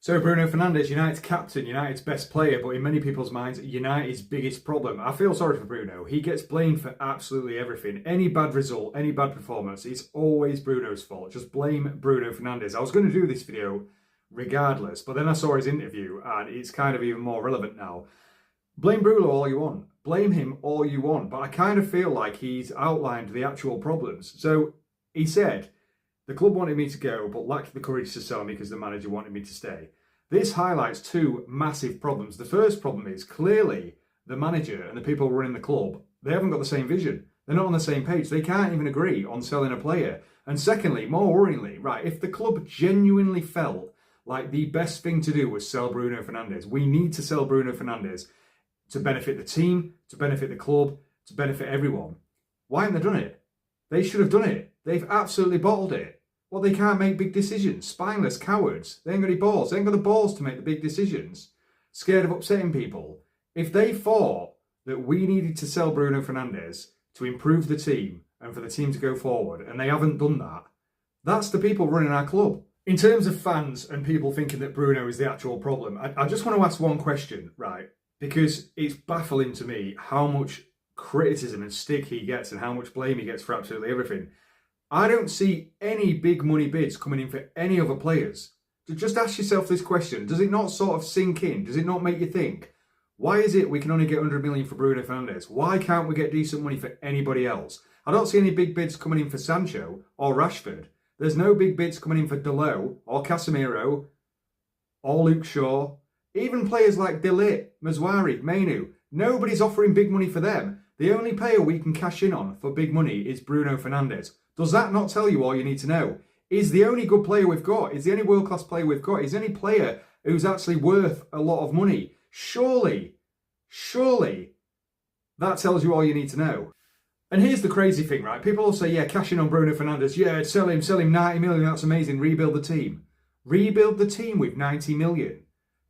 So Bruno Fernandes, United's captain, United's best player, but in many people's minds, United's biggest problem. I feel sorry for Bruno. He gets blamed for absolutely everything. Any bad result, any bad performance, it's always Bruno's fault. Just blame Bruno Fernandes. I was going to do this video regardless, but then I saw his interview and it's kind of even more relevant now. Blame Bruno all you want. Blame him all you want. But I kind of feel like he's outlined the actual problems. So he said, the club wanted me to go, but lacked the courage to sell me because the manager wanted me to stay. This highlights two massive problems. The first problem is clearly the manager and the people running the club, they haven't got the same vision. They're not on the same page. They can't even agree on selling a player. And secondly, more worryingly, right, if the club genuinely felt like the best thing to do was sell Bruno Fernandes, we need to sell Bruno Fernandes to benefit the team, to benefit the club, to benefit everyone. Why haven't they done it? They should have done it. They've absolutely bottled it. Well, they can't make big decisions. Spineless cowards. They ain't got any balls. They ain't got the balls to make the big decisions. Scared of upsetting people. If they thought that we needed to sell Bruno Fernandes to improve the team and for the team to go forward, and they haven't done that, that's the people running our club. In terms of fans and people thinking that Bruno is the actual problem, I just want to ask one question, right? Because it's baffling to me how much criticism and stick he gets and how much blame he gets for absolutely everything. I don't see any big money bids coming in for any other players. Just ask yourself this question. Does it not sort of sink in? Does it not make you think, why is it we can only get 100 million for Bruno Fernandes? Why can't we get decent money for anybody else? I don't see any big bids coming in for Sancho or Rashford. There's no big bids coming in for Dalot or Casemiro or Luke Shaw. Even players like De Ligt, Mazwari, Mainu. Nobody's offering big money for them. The only player we can cash in on for big money is Bruno Fernandes. Does that not tell you all you need to know? Is the only good player we've got, is the only world-class player we've got, is the only player who's actually worth a lot of money? Surely that tells you all you need to know. And here's the crazy thing, right? People will say, yeah, cash in on Bruno Fernandes. Yeah, sell him 90 million, that's amazing. Rebuild the team. Rebuild the team with 90 million.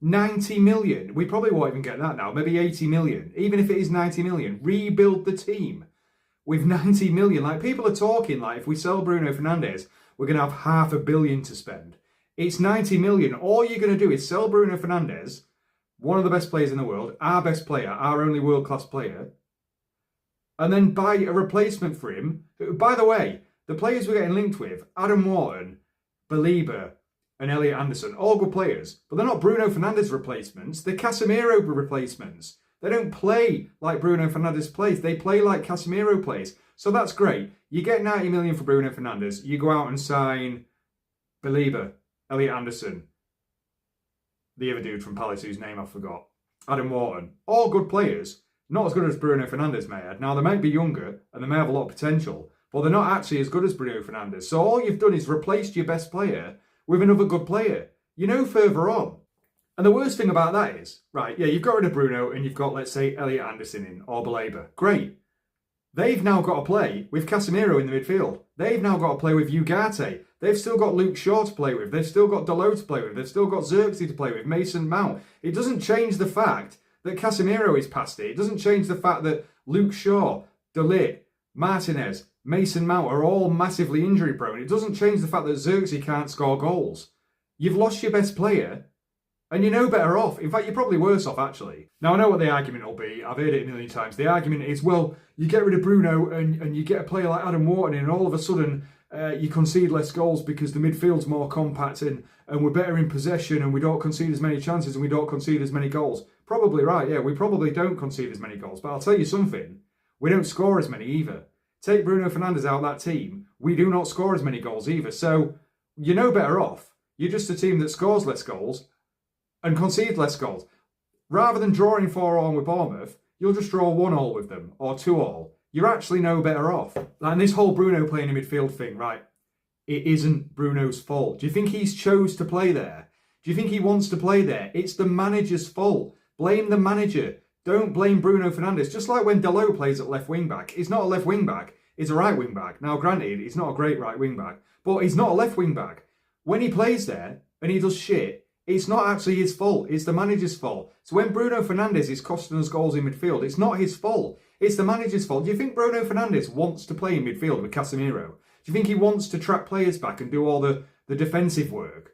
90 million. We probably won't even get that now. Maybe 80 million. Even if it is 90 million. Rebuild the team with 90 million. Like, people are talking like if we sell Bruno Fernandes, we're going to have $500 million to spend. It's 90 million. All you're going to do is sell Bruno Fernandes, one of the best players in the world, our best player, our only world-class player, and then buy a replacement for him. By the way, the players we're getting linked with, Adam Wharton, Belieber, and Elliot Anderson, all good players, but they're not Bruno Fernandes replacements, they're Casemiro replacements. They don't play like Bruno Fernandes plays, they play like Casemiro plays. So that's great. You get 90 million for Bruno Fernandes, you go out and sign Belieber, Elliot Anderson, the other dude from Palace whose name I forgot, Adam Wharton, all good players, not as good as Bruno Fernandes may have. Now they might be younger and they may have a lot of potential, but they're not actually as good as Bruno Fernandes. So all you've done is replaced your best player with another good player. You're no further on. And the worst thing about that is, right, yeah, you've got rid of Bruno and you've got, let's say, Elliot Anderson in, or Belieber. Great. They've now got to play with Casemiro in the midfield. They've now got to play with Ugarte. They've still got Luke Shaw to play with. They've still got Dalot to play with. They've still got Xerxes to play with, Mason Mount. It doesn't change the fact that Casemiro is past it. It doesn't change the fact that Luke Shaw, De Ligt, Martinez, Mason Mount are all massively injury prone. It doesn't change the fact that Xerxes can't score goals. You've lost your best player and you're no better off. In fact, you're probably worse off, actually. Now, I know what the argument will be. I've heard it a million times. The argument is, well, you get rid of Bruno and you get a player like Adam Wharton in, and all of a sudden you concede less goals because the midfield's more compact and we're better in possession and we don't concede as many chances and we don't concede as many goals. Probably right, yeah, we probably don't concede as many goals. But I'll tell you something, we don't score as many either. Take Bruno Fernandes out of that team, we do not score as many goals either. So you're no better off. You're just a team that scores less goals and concedes less goals. Rather than drawing 4-4 with Bournemouth, you'll just draw 1-1 with them, or 2-2. You're actually no better off. And this whole Bruno playing in midfield thing, right, it isn't Bruno's fault. Do you think he's chose to play there? Do you think he wants to play there? It's the manager's fault. Blame the manager. Don't blame Bruno Fernandes. Just like when Dalot plays at left wing back. He's not a left wing back. He's a right wing back. Now, granted, he's not a great right wing back, but he's not a left wing back. When he plays there and he does shit, it's not actually his fault. It's the manager's fault. So when Bruno Fernandes is costing us goals in midfield, it's not his fault. It's the manager's fault. Do you think Bruno Fernandes wants to play in midfield with Casemiro? Do you think he wants to track players back and do all the defensive work?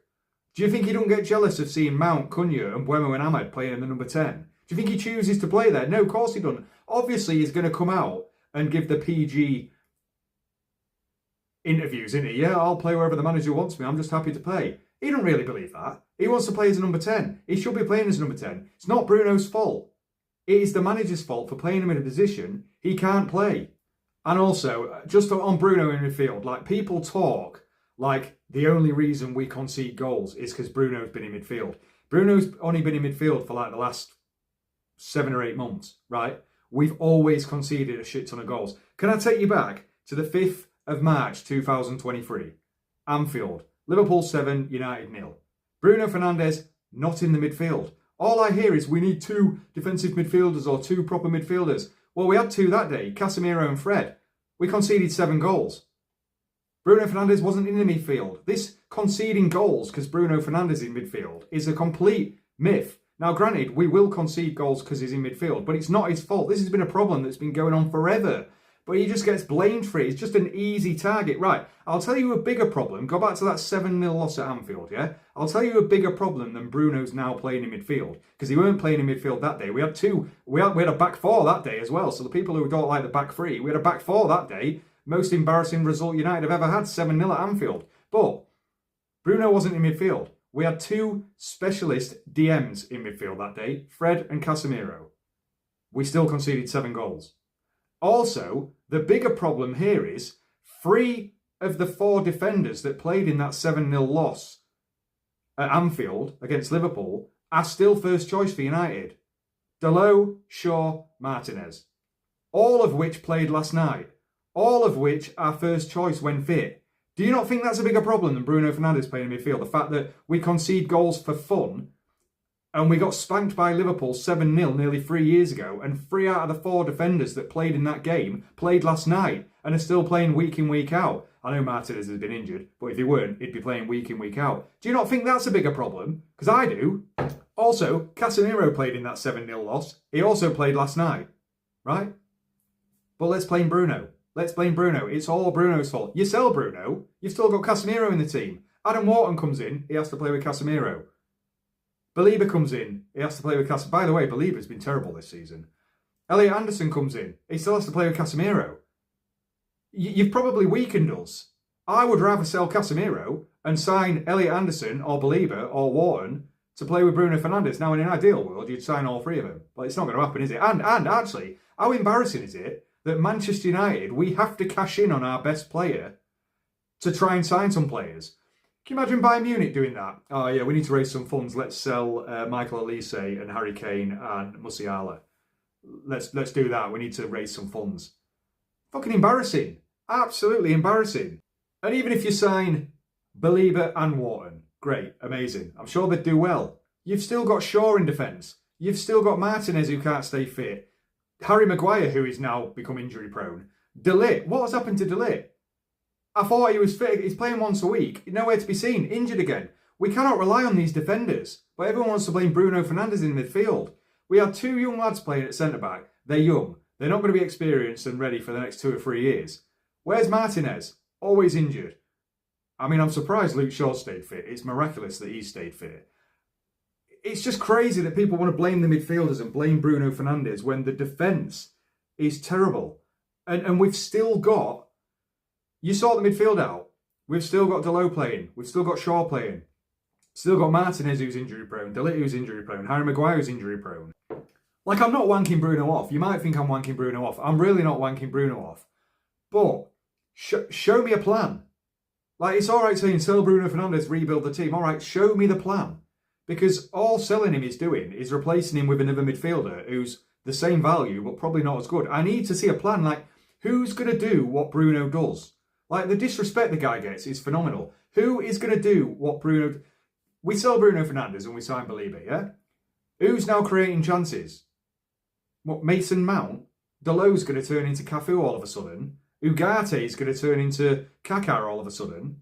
Do you think he don't get jealous of seeing Mount, Cunha and Buemo and Ahmed playing in the number 10? Do you think he chooses to play there? No, of course he doesn't. Obviously, he's going to come out and give the PG interviews, isn't he? Yeah, I'll play wherever the manager wants me. I'm just happy to play. He don't really believe that. He wants to play as a number 10. He should be playing as number 10. It's not Bruno's fault. It is the manager's fault for playing him in a position he can't play. And also, just on Bruno in midfield, like, people talk like the only reason we concede goals is because Bruno's been in midfield. Bruno's only been in midfield for like the last 7 or 8 months, right? We've always conceded a shit ton of goals. Can I take you back to the 5th of March 2023? Anfield, Liverpool 7, United 0. Bruno Fernandes not in the midfield. All I hear is we need 2 defensive midfielders or 2 proper midfielders. Well, we had 2 that day, Casemiro and Fred. We conceded 7 goals. Bruno Fernandes wasn't in the midfield. This conceding goals because Bruno Fernandes is in midfield is a complete myth. Now, granted, we will concede goals because he's in midfield, but it's not his fault. This has been a problem that's been going on forever. But he just gets blamed for it. It's just an easy target. Right, I'll tell you a bigger problem. Go back to that 7-0 loss at Anfield, yeah? I'll tell you a bigger problem than Bruno's now playing in midfield. Because he weren't playing in midfield that day. We had a back 4 that day as well. So the people who don't like the back 3, we had a back 4 that day. Most embarrassing result United have ever had, 7-0 at Anfield. But Bruno wasn't in midfield. We had 2 specialist DMs in midfield that day, Fred and Casemiro. We still conceded 7 goals. Also, the bigger problem here is 3 of the 4 defenders that played in that 7-0 loss at Anfield against Liverpool are still first choice for United. Dalot, Shaw, Martinez. All of which played last night. All of which are first choice when fit. Do you not think that's a bigger problem than Bruno Fernandes playing in midfield? The fact that we concede goals for fun and we got spanked by Liverpool 7-0 nearly 3 years ago, and 3 out of the 4 defenders that played in that game played last night and are still playing week in, week out. I know Martinez has been injured, but if he weren't, he'd be playing week in, week out. Do you not think that's a bigger problem? Because I do. Also, Casemiro played in that 7-0 loss. He also played last night, right? But let's blame Bruno. Let's blame Bruno. It's all Bruno's fault. You sell Bruno, you've still got Casemiro in the team. Adam Wharton comes in, he has to play with Casemiro. Belieber comes in, he has to play with Casemiro. By the way, Belieber's been terrible this season. Elliot Anderson comes in, he still has to play with Casemiro. You've probably weakened us. I would rather sell Casemiro and sign Elliot Anderson or Belieber or Wharton to play with Bruno Fernandes. Now, in an ideal world, you'd sign all 3 of them. But it's not going to happen, is it? And actually, how embarrassing is it that Manchester United, we have to cash in on our best player to try and sign some players? Can you imagine Bayern Munich doing that? Oh yeah, we need to raise some funds. Let's sell Michael Olise and Harry Kane and Musiala. Let's do that. We need to raise some funds. Fucking embarrassing. Absolutely embarrassing. And even if you sign Belieber and Wharton, great, amazing. I'm sure they'd do well. You've still got Shaw in defence. You've still got Martinez who can't stay fit. Harry Maguire, who is now become injury prone. De Ligt, what has happened to De Ligt? I thought he was fit. He's playing once a week. Nowhere to be seen. Injured again. We cannot rely on these defenders. But everyone wants to blame Bruno Fernandes in midfield. We had 2 young lads playing at centre-back. They're young. They're not going to be experienced and ready for the next 2 or 3 years. Where's Martinez? Always injured. I mean, I'm surprised Luke Shaw stayed fit. It's miraculous that he stayed fit. It's just crazy that people want to blame the midfielders and blame Bruno Fernandes when the defence is terrible. And we've still got... You sort the midfield out. We've still got Dalot playing. We've still got Shaw playing. Still got Martinez who's injury prone. De Ligt who's injury prone. Harry Maguire who's injury prone. Like, I'm not wanking Bruno off. You might think I'm wanking Bruno off. I'm really not wanking Bruno off. But show me a plan. Like, it's all right saying sell Bruno Fernandes, rebuild the team. All right, show me the plan. Because all selling him is doing is replacing him with another midfielder who's the same value but probably not as good. I need to see a plan. Like, who's going to do what Bruno does? Like, the disrespect the guy gets is phenomenal. Who is going to do what Bruno... We sell Bruno Fernandes and we sign Belieber, yeah? Who's now creating chances? What, Mason Mount? Dalot's going to turn into Cafu all of a sudden. Ugarte is going to turn into Kaká all of a sudden.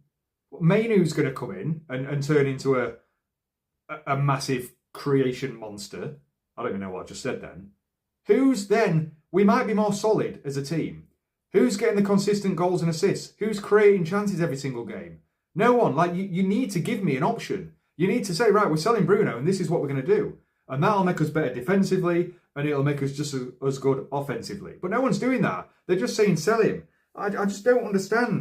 Mainu's going to come in and turn into a massive creation monster. I don't even know what I just said then. Who's then... We might be more solid as a team. Who's getting the consistent goals and assists? Who's creating chances every single game? No one. Like, you need to give me an option. You need to say, right, we're selling Bruno and this is what we're going to do. And that'll make us better defensively and it'll make us just as good offensively. But no one's doing that. They're just saying sell him. I just don't understand.